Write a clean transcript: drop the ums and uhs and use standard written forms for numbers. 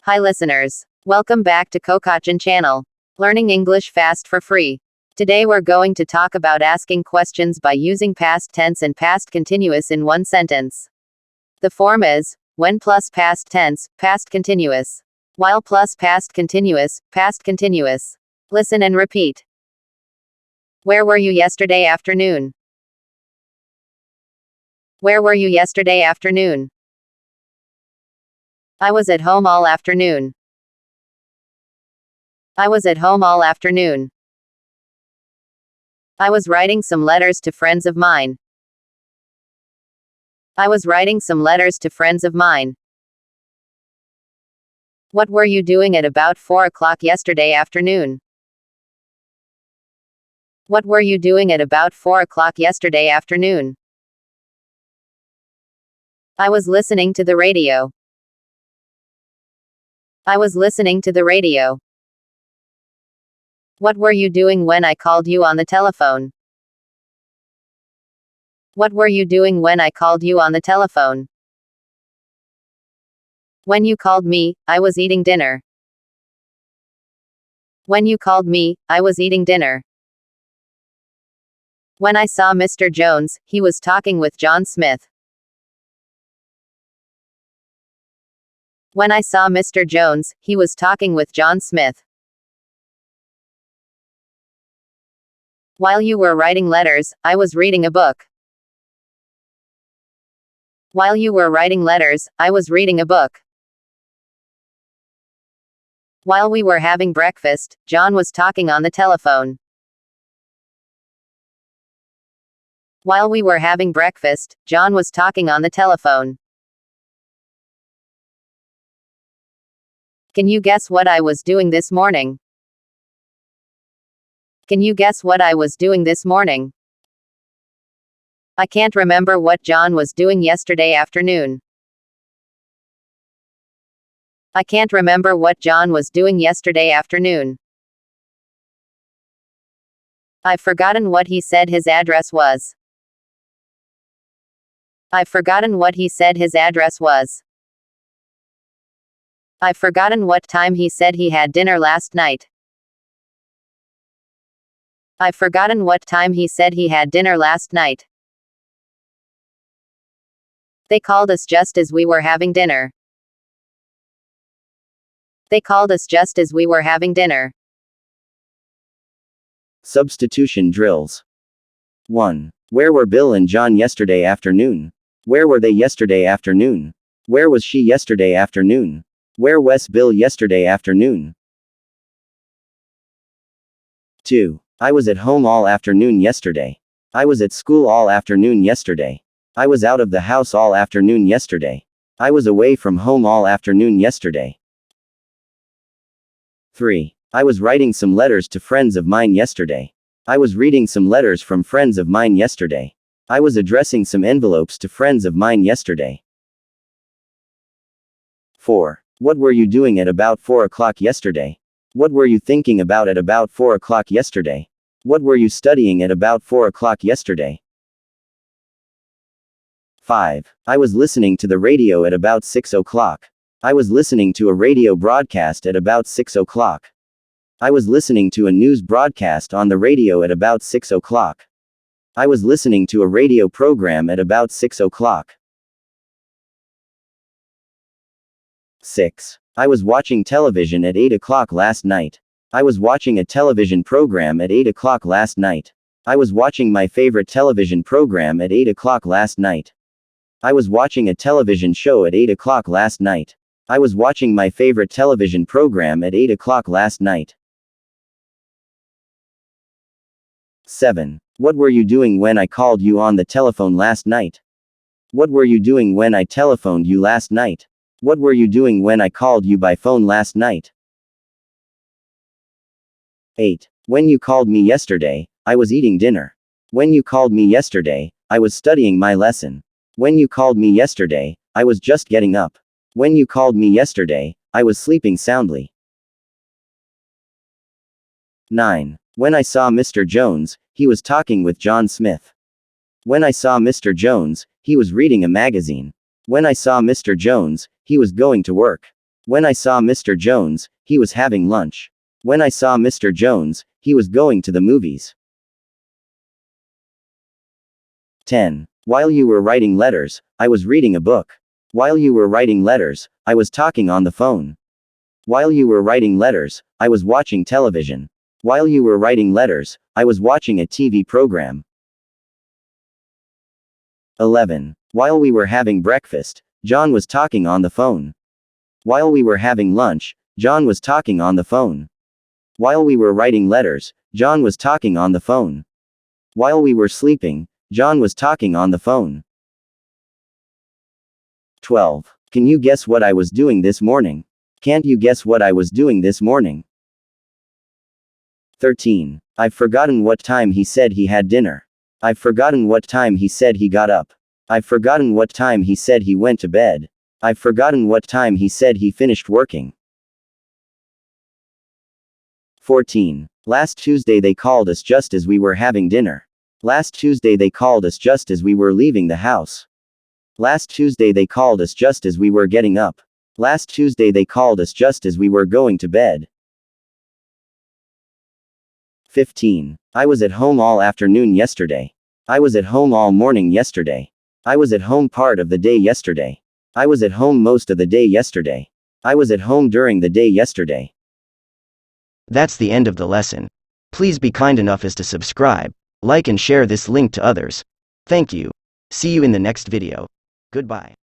Hi listeners. Welcome back to Kokachan channel. Learning English fast for free. Today we're going to talk about asking questions by using past tense and past continuous in one sentence. The form is, when plus past tense, past continuous. While plus past continuous, past continuous. Listen and repeat. Where were you yesterday afternoon? Where were you yesterday afternoon? I was at home all afternoon. I was at home all afternoon. I was writing some letters to friends of mine. I was writing some letters to friends of mine. What were you doing at about 4 o'clock yesterday afternoon? What were you doing at about 4 o'clock yesterday afternoon? I was listening to the radio. I was listening to the radio. What were you doing when I called you on the telephone? What were you doing when I called you on the telephone? When you called me, I was eating dinner. When you called me, I was eating dinner. When I saw Mr. Jones, he was talking with John Smith. When I saw Mr. Jones, he was talking with John Smith. While you were writing letters, I was reading a book. While you were writing letters, I was reading a book. While we were having breakfast, John was talking on the telephone. While we were having breakfast, John was talking on the telephone. Can you guess what I was doing this morning? Can you guess what I was doing this morning? I can't remember what John was doing yesterday afternoon. I can't remember what John was doing yesterday afternoon. I've forgotten what he said his address was. I've forgotten what he said his address was. I've forgotten what time he said he had dinner last night. I've forgotten what time he said he had dinner last night. They called us just as we were having dinner. They called us just as we were having dinner. Substitution drills. 1. Where were Bill and John yesterday afternoon? Where were they yesterday afternoon? Where was she yesterday afternoon? Where was Bill yesterday afternoon? 2. I was at home all afternoon yesterday. I was at school all afternoon yesterday. I was out of the house all afternoon yesterday. I was away from home all afternoon yesterday. 3. I was writing some letters to friends of mine yesterday. I was reading some letters from friends of mine yesterday. I was addressing some envelopes to friends of mine yesterday. 4. What were you doing at about 4 o'clock yesterday? What were you thinking about at about 4 o'clock yesterday? What were you studying at about 4 o'clock yesterday? 5. I was listening to the radio at about 6 o'clock. I was listening to a radio broadcast at about 6 o'clock. I was listening to a news broadcast on the radio at about 6 o'clock. I was listening to a radio program at about 6 o'clock. 6. I was watching television at 8 o'clock last night. I was watching a television program at 8 o'clock last night. I was watching my favorite television program at 8 o'clock last night. I was watching a television show at 8 o'clock last night. I was watching my favorite television program at 8 o'clock last night. 7. What were you doing when I called you on the telephone last night? What were you doing when I telephoned you last night? What were you doing when I called you by phone last night? 8. When you called me yesterday, I was eating dinner. When you called me yesterday, I was studying my lesson. When you called me yesterday, I was just getting up. When you called me yesterday, I was sleeping soundly. 9. When I saw Mr. Jones, he was talking with John Smith. When I saw Mr. Jones, he was reading a magazine. When I saw Mr. Jones, he was going to work. When I saw Mr. Jones, he was having lunch. When I saw Mr. Jones, he was going to the movies. 10. While you were writing letters, I was reading a book. While you were writing letters, I was talking on the phone. While you were writing letters, I was watching television. While you were writing letters, I was watching a TV program. 11. While we were having breakfast, John was talking on the phone. While we were having lunch, John was talking on the phone. While we were writing letters, John was talking on the phone. While we were sleeping, John was talking on the phone. 12. Can you guess what I was doing this morning? Can't you guess what I was doing this morning? 13. I've forgotten what time he said he had dinner. I've forgotten what time he said he got up. I've forgotten what time he said he went to bed. I've forgotten what time he said he finished working. 14. Last Tuesday they called us just as we were having dinner. Last Tuesday they called us just as we were leaving the house. Last Tuesday they called us just as we were getting up. Last Tuesday they called us just as we were going to bed. 15. I was at home all afternoon yesterday. I was at home all morning yesterday. I was at home part of the day yesterday. I was at home most of the day yesterday. I was at home during the day yesterday. That's the end of the lesson. Please be kind enough as to subscribe, like and share this link to others. Thank you. See you in the next video. Goodbye.